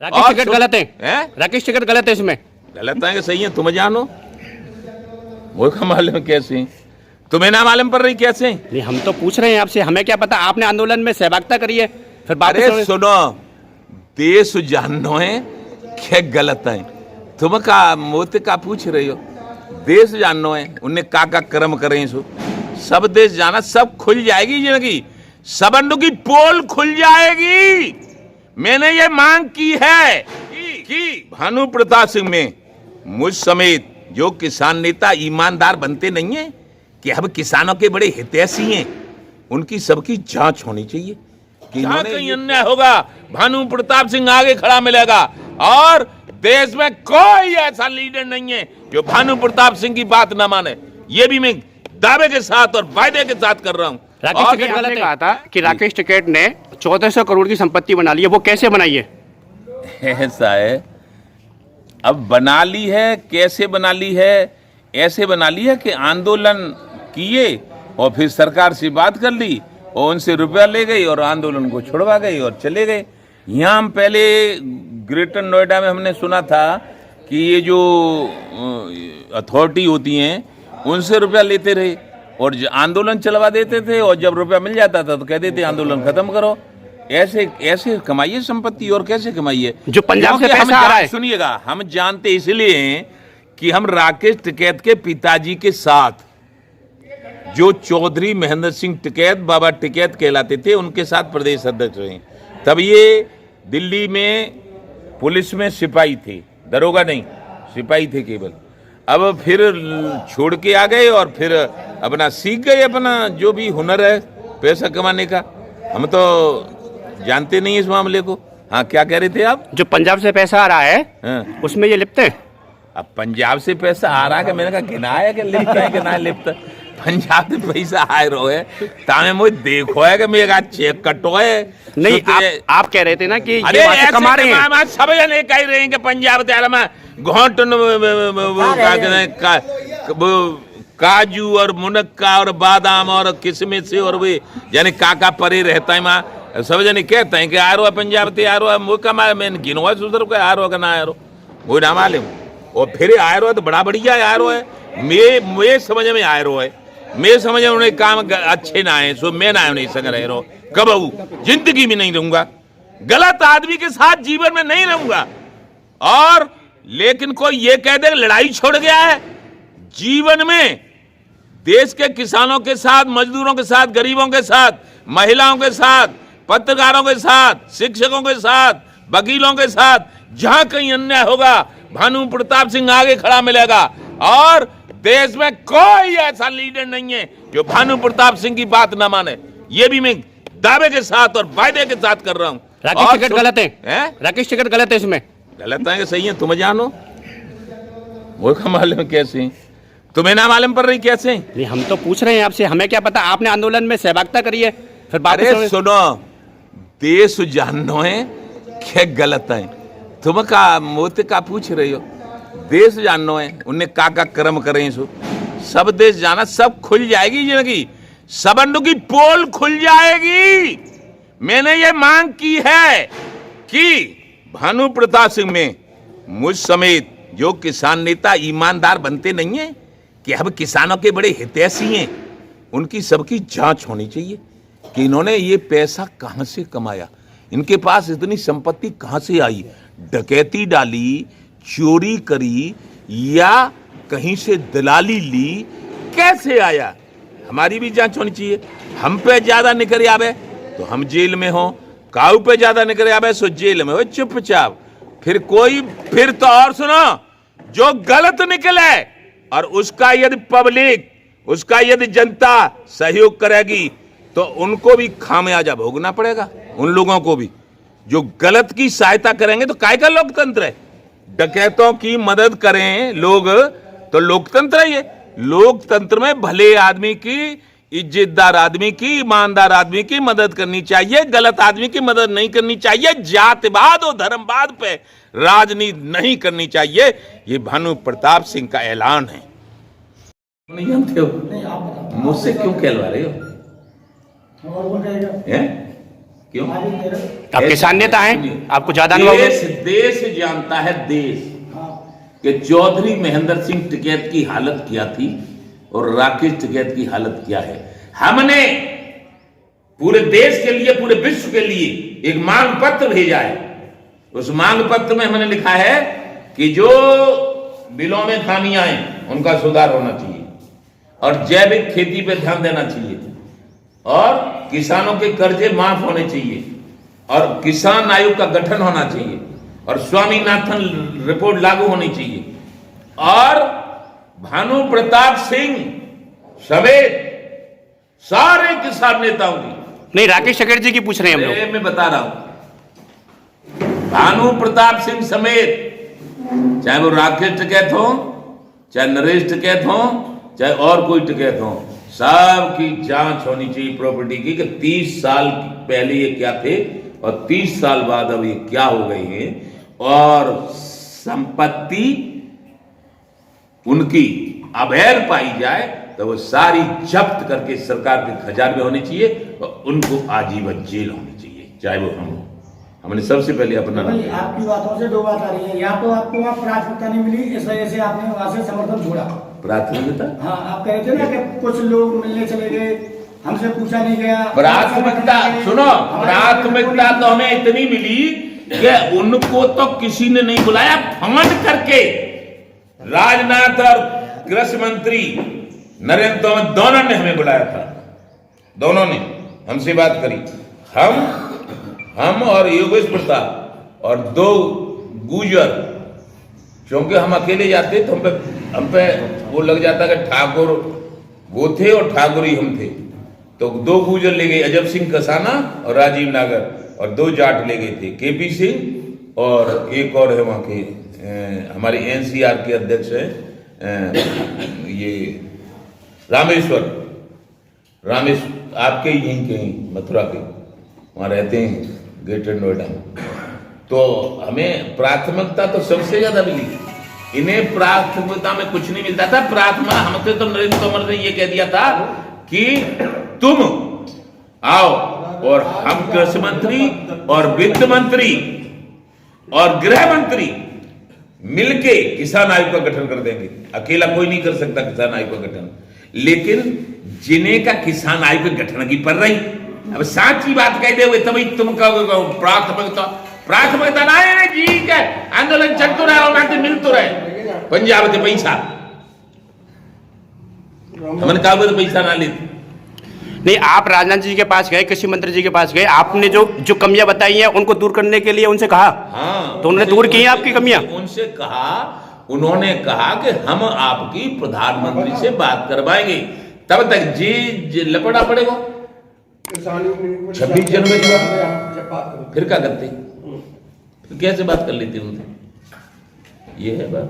Rakesh ticket गलत है? Rakesh ticket गलत है इसमें? गलत है कि सही है तुम जानो, वो का मालूम कैसे, तुम्हें ना मालूम पड़ रही कैसे? नहीं, हम तो पूछ रहे हैं आपसे, हमें क्या पता, आपने आंदोलन में सहभागिता करी है फिर अरे सुनो, देश जाननो है क्या गलत है, तुम का मोते का पूछ रही हो? देश जाननो है, उन्हें का कर्म करें सो सब देश जाना, सब खुल जाएगी जिंदगी, सबंडों की पोल खुल जाएगी। मैंने ये मांग की है कि भानु प्रताप सिंह में मुझ समेत जो किसान नेता ईमानदार बनते नहीं है, कि अब किसानों के बड़े हितैषी हैं, उनकी सबकी जांच होनी चाहिए कि जहां कहीं अन्याय होगा भानु प्रताप सिंह आगे खड़ा मिलेगा। और देश में कोई ऐसा लीडर नहीं है जो भानु प्रताप सिंह की बात ना माने, ये भी मैं दावे के साथ और वायदे के साथ कर रहा हूँ। राकेश टिकैत गलत कहा था कि राकेश टिकैत ने 1400 करोड़ की संपत्ति बना ली है, वो कैसे बनाई है? ऐसा है, अब बना ली है, कैसे बना ली है? ऐसे बना ली है कि आंदोलन किए और फिर सरकार से बात कर ली और उनसे रुपया ले गई और आंदोलन को छुड़वा गई और चले गए। यहाँ हम पहले ग्रेटर नोएडा में हमने सुना था कि ये जो अथॉरिटी होती हैं उनसे रुपया लेते रहे और आंदोलन चलवा देते थे, और जब रुपया मिल जाता था तो कहते थे आंदोलन खत्म करो। ऐसे ऐसे कमाइए संपत्ति, और कैसे कमाइए? जो पंजाब से पैसा आ रहा है, सुनिएगा, हम जानते इसलिए हैं कि हम राकेश टिकैत के पिताजी के साथ जो चौधरी महेंद्र सिंह टिकैत, बाबा टिकैत कहलाते थे, उनके साथ प्रदेश अध्यक्ष रहे। तब ये दिल्ली में पुलिस में सिपाही थे, दरोगा नहीं, सिपाही थे केवल। अब फिर छोड़ के आ गए और फिर अपना सीख गए अपना जो भी हुनर है पैसा कमाने का। हम तो जानते नहीं इस मामले को। हाँ, क्या कह रहे थे आप? जो पंजाब से पैसा आ रहा है, हाँ, उसमें ये लिप्त है। अब पंजाब से पैसा आ रहा है, मैंने कहा गिनाया कि लिप्त है कि ना लिप्त। पंजाब से पैसा आ रहा है तामे मुझे देखो है कि मेरा चेक कटो है। नहीं, आप कह रहे थे ना कि ये वहां से कमा रहे हैं। सब जने कह रहे हैं कि पंजाब त्यार में घोट काजू और मुनक्का और बादाम और किशमिश से और वे यानी काका परे रहता है। वहाँ सब जने कहते हैं कि आ रहा है पंजाब से, आ रहा है वो कमा, मैंने गिनवा सुधर को आ रहा ना आ रहा वो ना मालूम। और फिर आ रहा है तो बड़ा बढ़िया आ रहा है। मैं समझ में आ रहा है, मैं समझ में उन्हें काम अच्छे ना आए सो मैं ना नहीं सक रह रहा कब जिंदगी में नहीं रहूंगा, गलत आदमी के साथ जीवन में नहीं रहूंगा। और लेकिन कोई ये कह दे लड़ाई छोड़ गया है जीवन में, देश के किसानों के साथ, मजदूरों के साथ, गरीबों के साथ, महिलाओं के साथ, पत्रकारों के साथ, शिक्षकों के साथ, वकीलों के साथ, जहां कहीं अन्याय होगा भानु प्रताप सिंह आगे खड़ा मिलेगा। और देश में कोई ऐसा लीडर नहीं है जो भानु प्रताप सिंह की बात ना माने, ये भी मैं दावे के साथ और वायदे के साथ कर रहा हूँ। राकेश टिकैत गलत है? राकेश टिकैत गलत है इसमें? गलत है कि सही है तुम जानो, वो का मालूम कैसे, तुम्हें ना मालूम पड़ रही कैसे? नहीं, हम तो पूछ रहे हैं आपसे, हमें क्या पता, आपने आंदोलन में सहभागिता करी है फिर अरे सुनो, देश जाननो है क्या गलत है, तुम का मोते का पूछ रही हो? देश जाननो है, उन्हें का कर्म करें सो सब देश जाना, सब खुल जाएगी जिंदगी, सबंडों की पोल खुल जाएगी। मैंने ये मांग की है कि भानु प्रताप सिंह में मुझ समेत जो किसान नेता ईमानदार बनते नहीं है, कि अब किसानों के बड़े हितैषी हैं, उनकी सबकी जांच होनी चाहिए कि इन्होंने ये पैसा कहां से कमाया, इनके पास इतनी संपत्ति कहां से आई, डकैती डाली, चोरी करी या कहीं से दलाली ली, कैसे आया, हमारी भी जांच होनी चाहिए। हम पे ज्यादा निकल आवे तो हम जेल में हो, काऊ पे ज्यादा निकल आवे सो जेल में हो चुपचाप। फिर तो और सुनो, जो गलत निकले और उसका यदि पब्लिक, उसका यदि जनता सहयोग करेगी तो उनको भी खामियाजा भोगना पड़ेगा। उन लोगों को भी जो गलत की सहायता करेंगे तो काय का लोकतंत्र है? डकैतों की मदद करें लोग तो लोकतंत्र है ये। लोकतंत्र में भले आदमी की, इज्जतदार आदमी की, ईमानदार आदमी की मदद करनी चाहिए, गलत आदमी की मदद नहीं करनी चाहिए। जातिवाद और धर्मवाद पे राजनीति नहीं करनी चाहिए। ये भानु प्रताप सिंह का ऐलान है। नहीं जानते हो? मुझसे क्यों कहलवा रहे हो? क्यों? आप किसान नेता हैं, आपको ज्यादा अनुभव है। देश जानता है देश कि चौधरी महेंद्र सिंह टिकैत की हालत क्या थी और राकेश टिकैत की हालत क्या है। हमने पूरे देश के लिए, पूरे विश्व के लिए एक मांग पत्र भेजा है। उस मांग पत्र में हमने लिखा है कि जो बिलों में खामियां हैं उनका सुधार होना चाहिए और जैविक खेती पे ध्यान देना चाहिए और किसानों के कर्जे माफ होने चाहिए और किसान आयोग का गठन होना चाहिए और स्वामीनाथन रिपोर्ट लागू होनी चाहिए और भानु प्रताप सिंह समेत सारे किसान नेताओं की, नहीं राकेश टिकैत जी की पूछ रहे हैं हम लोग। मैं बता रहा हूं, भानु प्रताप सिंह समेत चाहे वो राकेश टिकैत हो, चाहे नरेश टिकैत हो, चाहे और कोई टिकैत हो, सब की जांच होनी चाहिए प्रॉपर्टी की कि 30 साल पहले ये क्या थे और 30 साल बाद अब ये क्या हो गए हैं और संपत्ति उनकी अवैध पाई जाए तो वो सारी जब्त करके सरकार के खजाने में होनी चाहिए और उनको आजीवन जेल होनी चाहिए, चाहे वो हम हो। हमने सबसे पहले अपना आपकी बातों से दो बात आ रही है, या तो आपको वहाँ प्राथमिकता नहीं मिली इस वजह से आपने वहां से समर्थन छोड़ा। प्राथमिकता, हाँ, आप कह रहे थे ना कि कुछ लोग मिलने चले गए, हमसे पूछा नहीं गया। प्राथमिकता सुनो, प्राथमिकता तो हमें इतनी मिली कि उनको तो किसी ने नहीं बुलाया, फंड करके राजनाथ और कृषि मंत्री नरेंद्र तोमर दोनों ने हमें बुलाया था, दोनों ने हमसे बात करी। हम और योगेश प्रताप और 2 गुजर, क्योंकि हम अकेले जाते तो हम पे वो लग जाता कि ठाकुर वो थे और ठाकुर ही हम थे, तो 2 गुजर ले गए, अजब सिंह कसाना और राजीव नागर, और 2 जाट ले गए थे, केपी सिंह और एक और है वहाँ के हमारे एनसीआर के अध्यक्ष है ये रामेश्वर आपके यहीं के मथुरा के, वहाँ रहते हैं ग्रेटर नोएडा में। तो हमें प्राथमिकता तो सबसे ज्यादा मिली, इन्हें प्राथमिकता में कुछ नहीं मिलता था। प्राथमिकता हमसे तो नरेंद्र तोमर ने ये कह दिया था कि तुम आओ और हम कृषि मंत्री और वित्त मंत्री और गृह मंत्री मिलके किसान आयोग का गठन कर देंगे। अकेला कोई नहीं कर सकता किसान आयोग का गठन, लेकिन जिन्हें का किसान आयोग के गठन की पड़ रही। अब साची बात कह दे हुए तभी तुम कहो प्राथमिकता ना है जी के आंदोलन चल तो रहा और मिल तो रहे पंजाब के पैसा, हमने कहा पैसा ना लेते। नहीं, आप राजनाथ जी के पास गए, कृषि मंत्री जी के पास गए, आपने जो कमियां बताई हैं उनको दूर करने के लिए उनसे कहा। हाँ, तो उन्होंने दूर की हैं आपकी कमियां। उनसे कहा, उन्होंने कहा कि हम आपकी प्रधानमंत्री से बात करवाएंगे, तब तक जी लपड़ा पड़ेगा 26 जनवरी को। फिर क्या करते, फिर कैसे बात कर लेती उनसे, ये है बात।